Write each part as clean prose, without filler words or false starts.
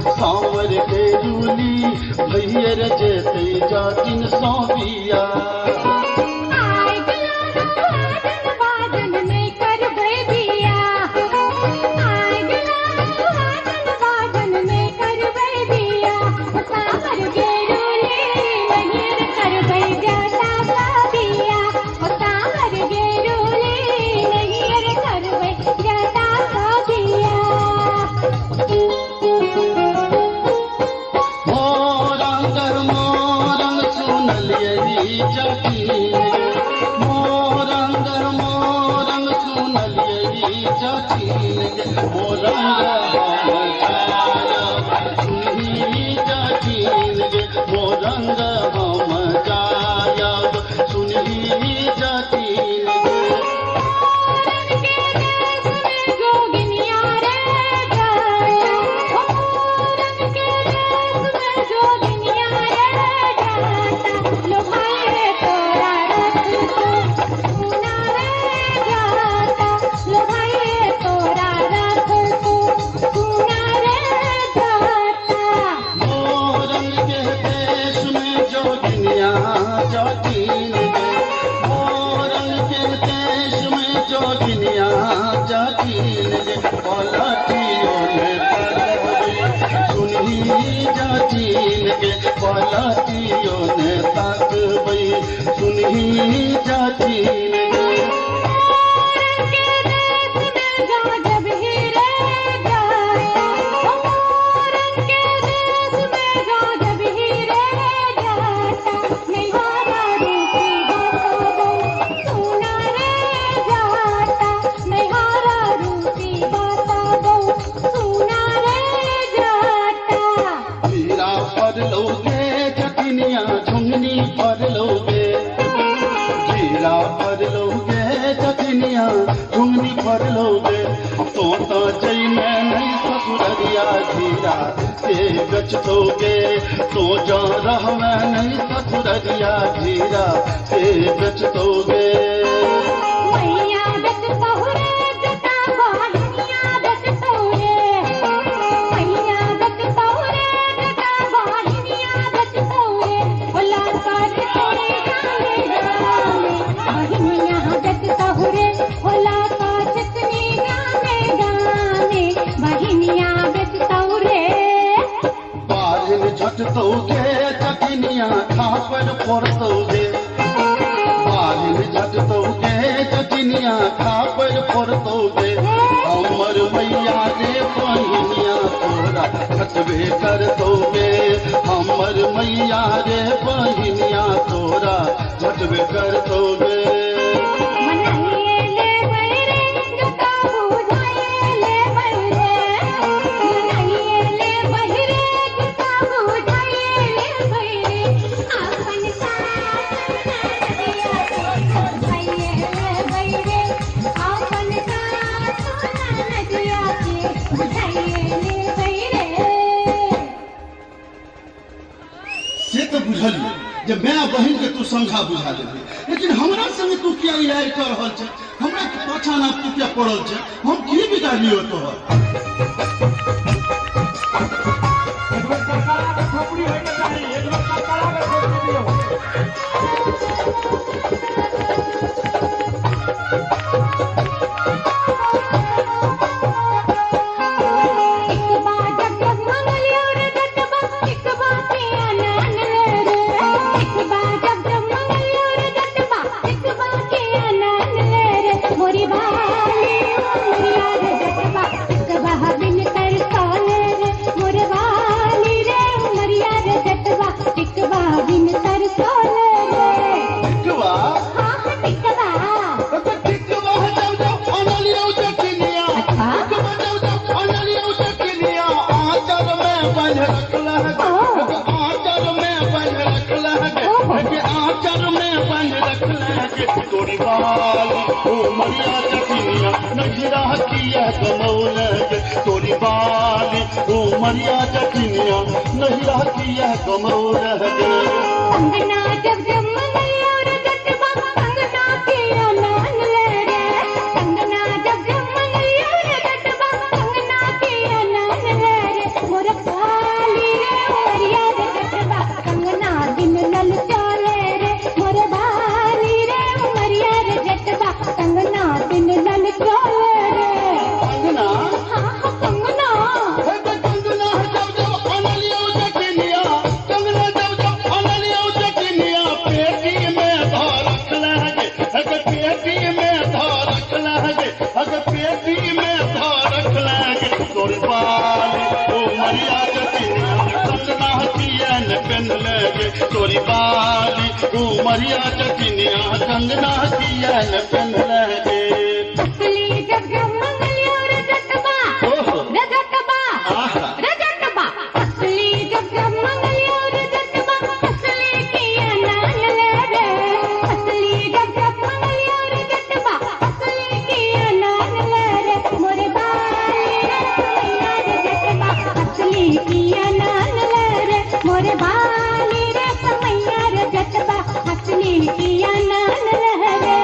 सांवर के रूली भैयर जेते जातिन सौंपिया बचतोगे तो जा रह मैं नहीं ससुररिया धीरा से बचतोगे मैया बचतो रे जता बालिया बचतो रे मैया बचतो रे जता बालिया बचतो रे होला काट तोरे गाने गाने बालिया बचतो रे होला काट तनी गाने गाने बालिया बचतो रे झटतोगे चटनिया खापर फोड़तोगे बालिन झटतोगे चटनिया खापर फोड़तोगे हमर मैया रे बहिनिया तोरा झटबे करतोगे हमर मैया रे बहिनिया तोरा झटबे करतोगे जब मैं बहन के तू समझा बुझा देबी लेकिन हमरा संगे तू क्या इलाज कर रहल छ हमरा के पाछा ना तू क्या पड़ल छ हम की बिगाड़लियो तोहर एक बार सरकार के खोपड़ी होय के चाही एक बार सरकार के खोपड़ी दियो तोरी बाल ओ मरिया जखनिया नजरा किया कमौल तोरी बाल ओ मरिया जखनिया नजरा किया कमौल अंगना जब जब मनैया रे जटबा अंगना के आनंद ले रे अंगना जब जब मनैया रे जटबा अंगना के आनंद ले रे मोर उमरिया चटनिया कंगना किया न पहनले गे असली जग मंगलिया रजतबा रजतबा रजतबा असली जग मंगलिया रजतबा असली किया नान ले रे असली जग मंगलिया रजतबा असली किया नान ले रे मोरे बाली रे रजतबा असली किया नान ले रे मोरे बाली रे समैया रजतबा असली किया नान ले रे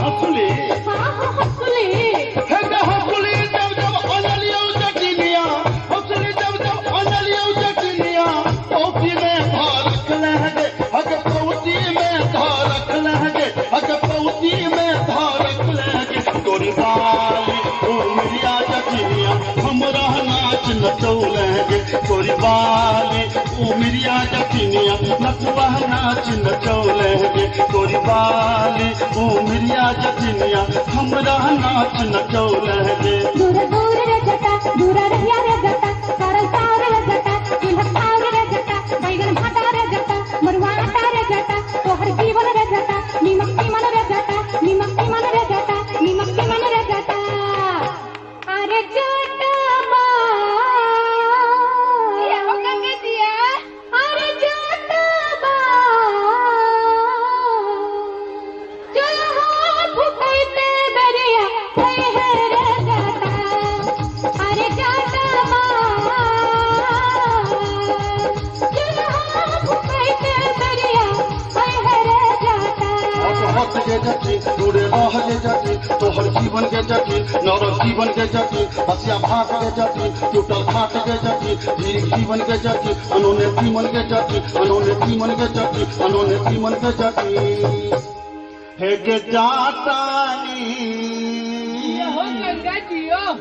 हसुली हसुली हे हसुली जब अनलियो चटनिया हसुली जब अनलियो चटनिया पौती में धारक लहगे हक पौती में धारक लहगे हक पौती में धारक लहगे तोरी बाली उमरिया चटनिया हमरा नाच नचौलगे तोरी बाली उमरिया चटनिया नचुआ नाच नचौलगे तोरी बाली उमरिया चटनिया हमरा नाच नचौलगे दूर दूर रे जटा दूर रहिया रे जटा सरल तार रे जटा चूल्हा तार रे जटा बैगन भाटा रे जटा मरुआ आटा रे जटा तोहर जीवन रे जटा नीमक की मन रे जटा नीमक की मन रे जटा नीमक की मन रे जटा अरे जटा बा ये हो गंगे दिया अरे जटा बा चल हो फुकैते बेरिया हे रे जटा अरे जटा बा चल हो फुकैते बेरिया हे रे जटा हक के जटी दूरे रह के जटी तोहर जीवन के जटी नर जीवन के जटी हसिया भाग के जटी टूटल घाट के जटी धीरे जीवन के जटी अनोने जीवन के जटी अनोने जीवन के जटी अनोने जीवन के जटी हे के जातानी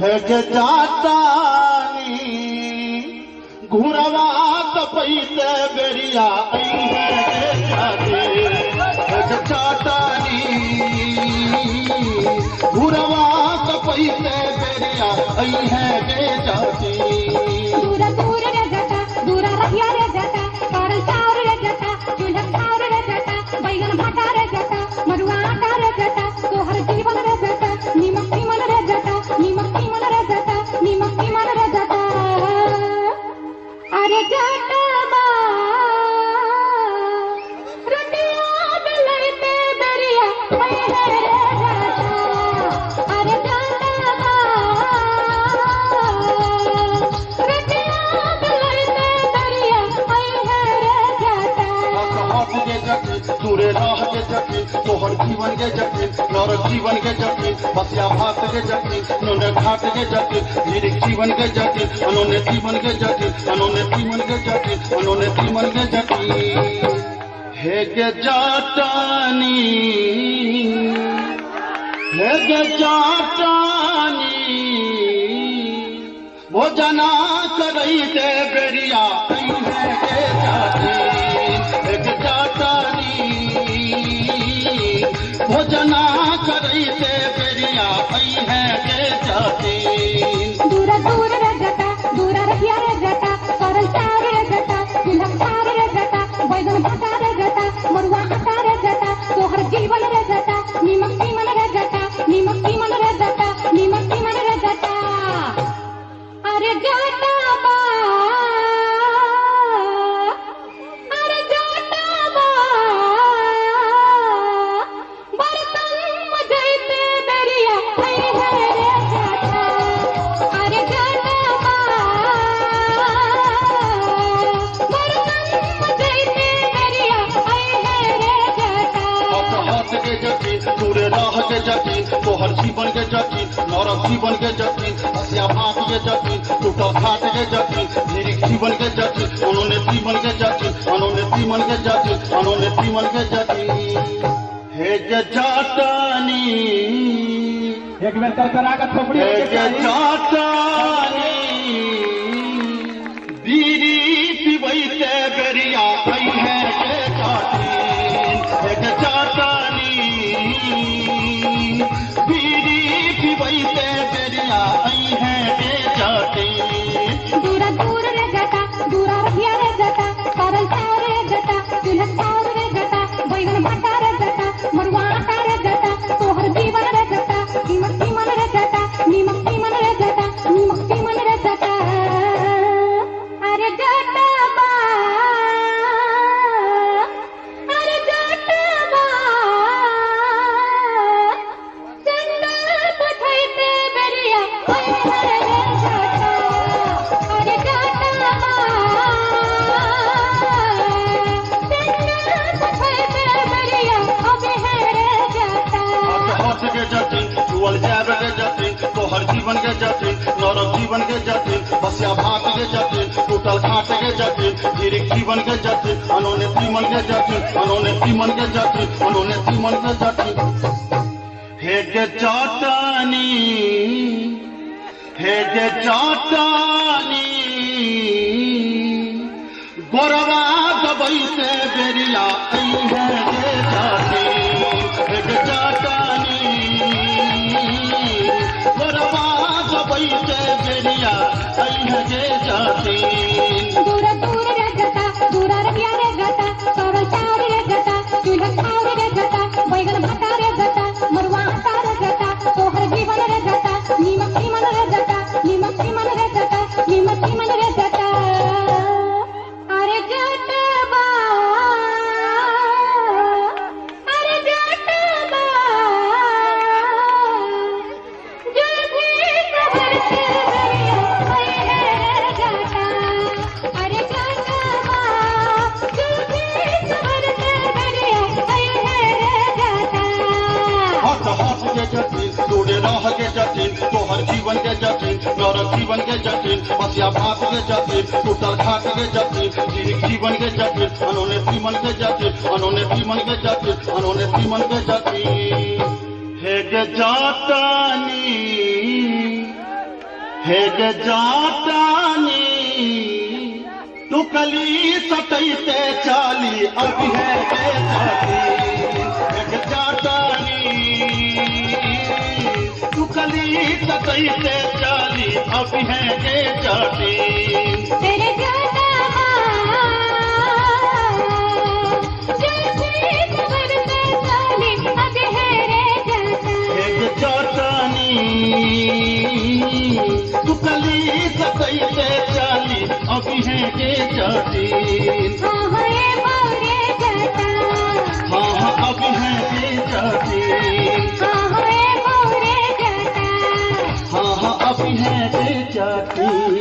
हे के जातानी घुरवा तपैते बेरिया ऐ चाटानी घुरवा तपैते बेरिया ऐ है गे जाती दूर दूर रे जटा दूर रहिया रे जटा सरल तार रे जटा चूल्हा तार रे जटा बैगन भाटा रे जटा मरुआ आटा रे जटा तोहर जीवन रे जटा नीमक की मन रे जटा नीमक की मन रे जटा नीमक की मन रे जटा अरे जटा बा रोटिया बेलैते बेरिया हे रे जटा अरे जटा बा रोटिया बेलैते बेरिया हे रे जटा हक के जटी दूरे रह के जटी तोहर जीवन के जटी नर जीवन के जटी हसिया भात के जटी नोने घाट के जटी धीरे जीवन के जटी अनोने जीवन के जटी अनोने जीवन के जटी अनोने जीवन के जटी हे के जाटानी हे के जाटानी भोजना करई दे बेरिया ऐ है के जाटी हे के जाटानी भोजना करई दे बेरिया ऐ है के जाटी दूर दूर रे जटा दूर रहिया रे जटा सरल तार रे जटा चूल्हा तार रे जटा बैगन भाटा रे जटा मरुआ आटा रे जटा तोहर जीवन रे जटा नीमक की मन रे जटा नीमक की मन रे जटा नीमक की मन रे जटा अरे जटा बा अरे जटा बा बर्तन मजैते बेरिया हे रे जटा अरे जटा बा बर्तन मजैते बेरिया हे रे जटा हाथ के जटी दूरे रह के जटी तोहर जीवन के जटी नर जीवन के जटी हसिया भात के जटी टूटल घाट के जटी धीरे जीवन के जटी अनोने जीवन के जटी अनोने जीवन के जटी अनोने जीवन के जटी हे के जाटानी एक बेर तरकरा के थोपड़ी हे के जाटानी बीड़ी पिबैते बेरिया ऐ है के जाटी हे के जाटानी बीड़ी पिबैते बेरिया ऐ है के जाटी दूर दूर रे जटा दूर रहिया रे जटा सरल तार रे जटा चूल्हा तार रे जटा बैगन तोहर जीवन के जटिन नरक जीवन के जटिन बसिया भात के जटिन टूटल घाट के जटिन जीरिक जीवन के जटिन अनोने तीमन के जटिन अनोने तीमन के जटिन अनोने तीमन के जटिन हे गे जाटानी गोरवा दबई से बेरिया आई है गे जाटिन हे गे जाटानी गोरवा दबई से बेरिया आई है गे जाटिन दूर दूर रे गता दूर रबिया रे गता सरल चावल रे गता चूल्हा खाव रे गता बैगन भाटा रे गता मरुआ आटा रे गता तोहर जीवन रे गता नीमक मन रे गता नीमक मन रे गता नीमक मन रे गता अरे जटबा जो भी खबर से दरिया आई है रे गता अरे जटबा जो भी खबर से दरिया आई है रे गता हट हट के जटिन तोड़े रह के जटिन तोहर जीवन के जटिन नरक जीवन के जटिन बसिया भात के जटिन टूटल घाट के जटिन जीरिक जीवन के जटिन अनोने तीमन के जटिन अनोने तीमन के जटिन अनोने तीमन के जटिन हे गे जाटानी टुकली सतैते चाली अभी है गे जाटानी टुकली सतैते चाली अभी है गे जाटिन तेरे जटबा जो भी खबर से साली अब है रे गता हे गे जाटानी टुकली सतैते चाली अभी है गे जाटिन हाँ ये बारे गता हाँ अभी है गे जाटिन हाँ ये बारे गता हाँ अभी है गे जाटिन